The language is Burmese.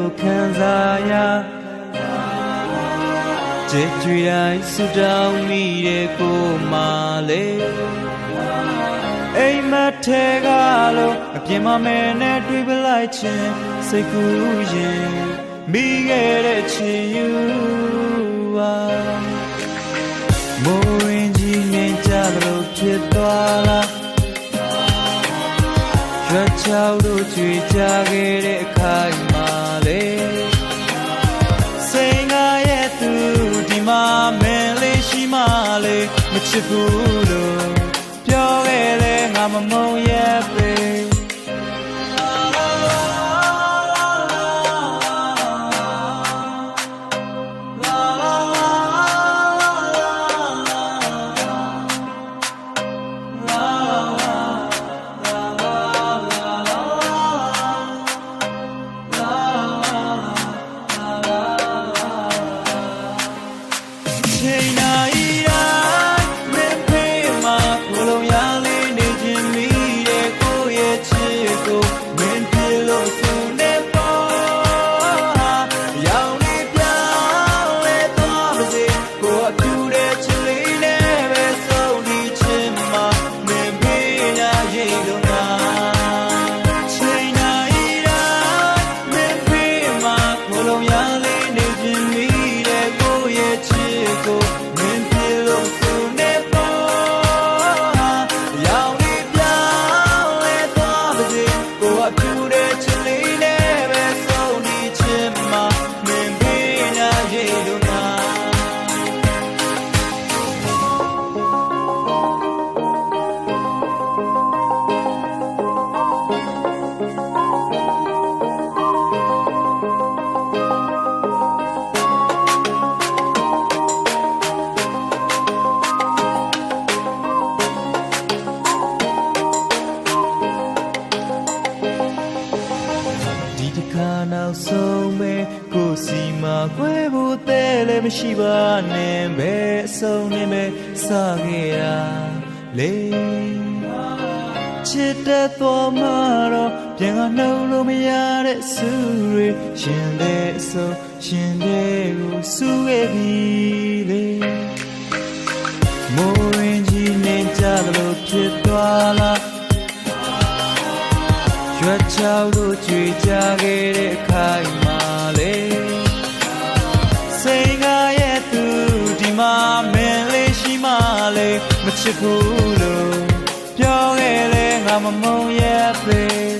လိုခံစားရကြွကြွတိုင်းဆူတောင်းမိတဲ့ကိုမလေးအိမ်မထဲကလို့အပြင်မမဲနဲ့တွေ့ပလိုက်ခြင်းစိတ်ကူးရင်မိခဲ့တဲ့ချစ်ယူပါမိုးရင်ကြီးငင်ကြလို့ဖြစ်သွားလားရွှေချောက်တို့ကြွေကြခဲ့တဲ့အခါမှလေစိတ်ငါရဲ့သူဒီမှာမင်းလေးရှိမှလေမချစ်ဘူးလို့ပြောခဲ့လေငါမမုန်းရဲ့ပဲနောက်ဆုံးပဲကိုစီမှာကွယ်ဖို့တဲလည်းမရှိပါနဲ့ပဲအဆုံးနဲ့ပဲစခဲ့တာလေချစ်တဲ့တော်မှာတော့ပြန်ကနှုတ်လို့မရတဲ့ဆူတွေရှင်တဲ့အဆုံးရှင်တဲ့ကိုဆူခဲ့ပြီလေမိုးရင်ကြီးနေကြလို့ဖြစ်သွားလားရွှေချောက်တို့ကြွေကြခဲ့တဲ့အခါမှလေစိတ်ငါရဲ့သူဒီမှာမင်းလေးရှိမှလေမချစ်ဘူးလို့ပြောခဲ့လေငါမမုန်းရဲ့ပဲ